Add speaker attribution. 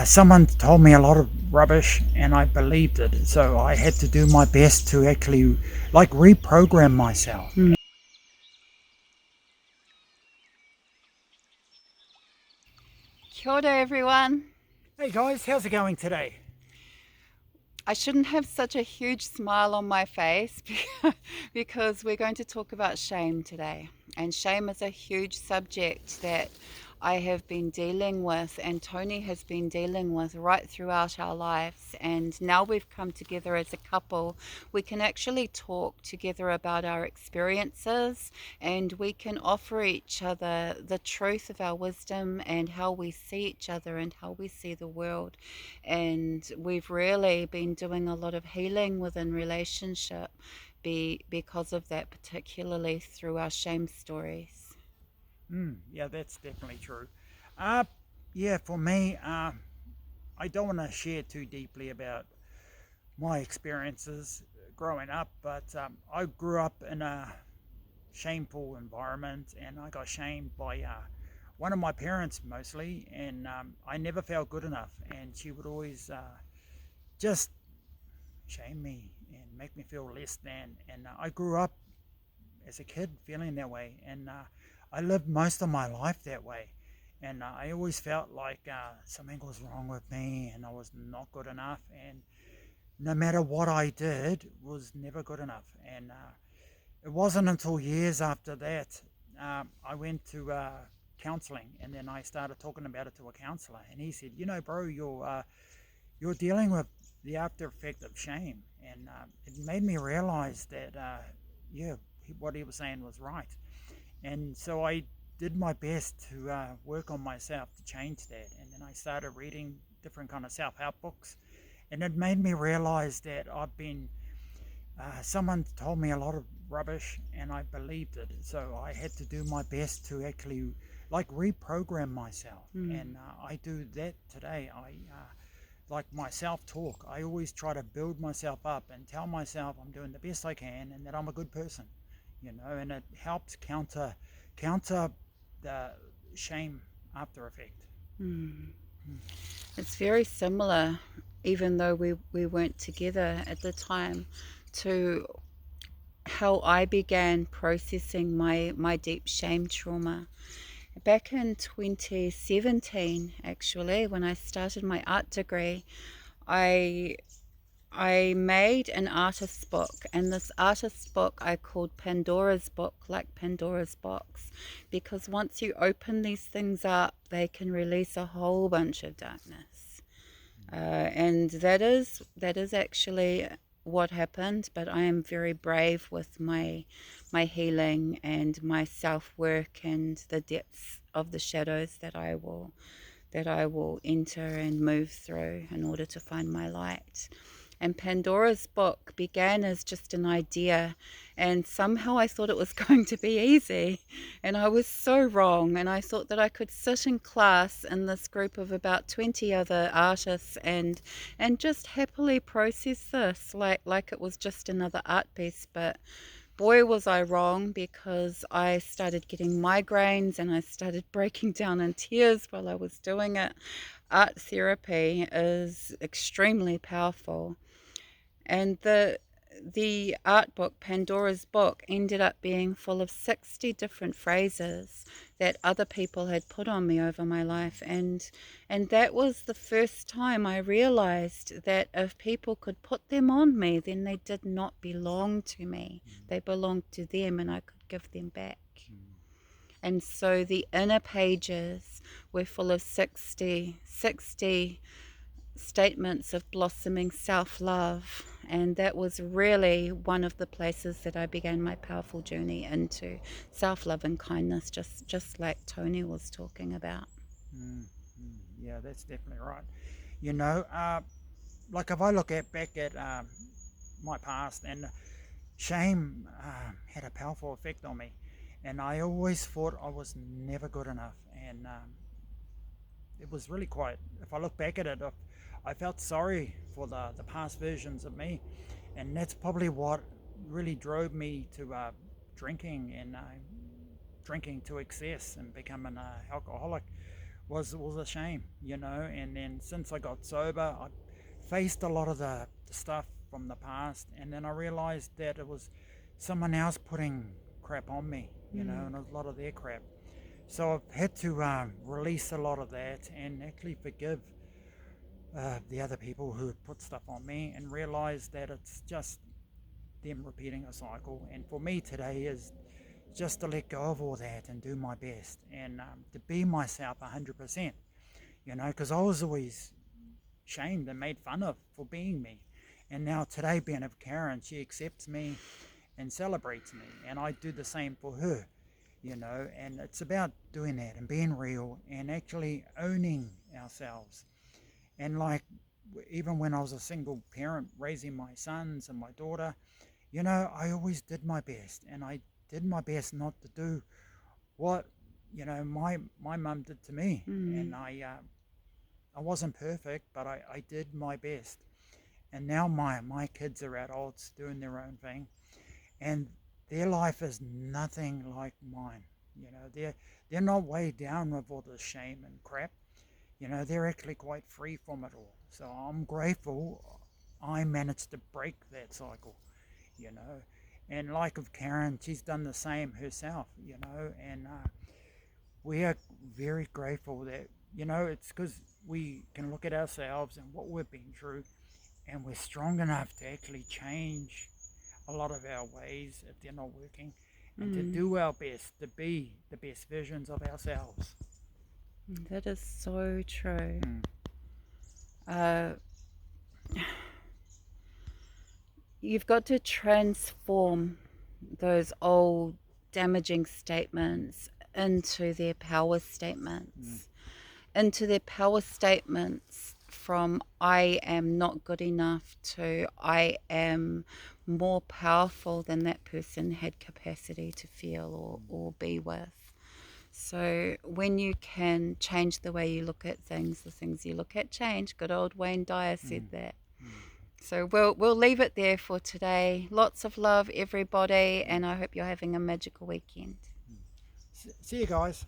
Speaker 1: Someone told me a lot of rubbish and I believed it. So I had to do my best to actually reprogram myself.
Speaker 2: Kia ora, everyone.
Speaker 1: Hey guys, how's it going today?
Speaker 2: I shouldn't have such a huge smile on my face because we're going to talk about shame today. And shame is a huge subject that I have been dealing with, and Tony has been dealing with right throughout our lives. And now we've come together as a couple, we can actually talk together about our experiences, and we can offer each other the truth of our wisdom and how we see each other and how we see the world. And we've really been doing a lot of healing within relationship because of that, particularly through our shame stories.
Speaker 1: Yeah, that's definitely true. Uh, yeah, for me, I don't want to share too deeply about my experiences growing up, but I grew up in a shameful environment and I got shamed by one of my parents mostly, and I never felt good enough, and she would always just shame me and make me feel less than. And I grew up as a kid feeling that way, and I lived most of my life that way. And I always felt like something was wrong with me, and I was not good enough. And no matter what I did, was never good enough. And it wasn't until years after that I went to counseling, and then I started talking about it to a counselor, and he said, bro, you're dealing with the after effect of shame, and it made me realize that yeah, what he was saying was right, and so I did my best to work on myself to change that, and then I started reading different kind of self-help books, and it made me realize that I've been someone told me a lot of rubbish and I believed it. So I had to do my best to actually reprogram myself.
Speaker 2: Mm.
Speaker 1: And I do that today. I like my self talk. I always try to build myself up and tell myself I'm doing the best I can and that I'm a good person, and it helps counter the shame after effect.
Speaker 2: Mm. It's very similar, even though we weren't together at the time, to how I began processing my deep shame trauma. Back in 2017, actually, when I started my art degree, I I made an artist's book, and this artist's book I called Pandora's Book, like Pandora's box, because once you open these things up, they can release a whole bunch of darkness. And that is actually what happened. But I am very brave with my healing and my self work and the depths of the shadows that I will enter and move through in order to find my light. And Pandora's book began as just an idea, and somehow I thought it was going to be easy. And I was so wrong. And I thought that I could sit in class in this group of about 20 other artists and just happily process this like it was just another art piece. But boy, was I wrong, because I started getting migraines and I started breaking down in tears while I was doing it. Art therapy is extremely powerful. And the art book, Pandora's Book, ended up being full of 60 different phrases that other people had put on me over my life. And that was the first time I realized that if people could put them on me, then they did not belong to me. They belonged to them, and I could give them back. And so the inner pages were full of 60 statements of blossoming self-love, and that was really one of the places that I began my powerful journey into self-love and kindness, just like Tony was talking about.
Speaker 1: Mm, yeah, that's definitely right. You know, like if I look at back at my past, and shame had a powerful effect on me, and I always thought I was never good enough, and it was really quite. If I look back at it, I felt sorry for the past versions of me, and that's probably what really drove me to drinking and drinking to excess and becoming an alcoholic was a shame, you know. And then since I got sober, I faced a lot of the stuff from the past, and then I realized that it was someone else putting crap on me, you know, and it was a lot of their crap. So I've had to release a lot of that and actually forgive the other people who put stuff on me, and realize that it's just them repeating a cycle. And for me today is just to let go of all that and do my best, and to be myself 100%, you know, because I was always shamed and made fun of for being me. And now today, being with Karen, she accepts me and celebrates me, and I do the same for her, you know. And it's about doing that and being real and actually owning ourselves. And like, even when I was a single parent raising my sons and my daughter, you know, I always did my best, and I did my best not to do what, you know, my mum did to me. And I wasn't perfect, but I did my best. And now my kids are adults doing their own thing, and their life is nothing like mine. You know, they're not weighed down with all this shame and crap. You know, they're actually quite free from it all. So I'm grateful I managed to break that cycle, you know. And like with Karen, she's done the same herself, you know. And we are very grateful that, you know, it's because we can look at ourselves and what we've been through, and we're strong enough to actually change a lot of our ways if they're not working, and to do our best to be the best versions of ourselves.
Speaker 2: That is so true. You've got to transform those old damaging statements into their power statements. Into their power statements from I am not good enough to I am more powerful than that person had capacity to feel or be with. So when you can change the way you look at things, the things you look at change. Good old Wayne Dyer said that. So we'll leave it there for today. Lots of love, everybody, and I hope you're having a magical weekend.
Speaker 1: See you guys.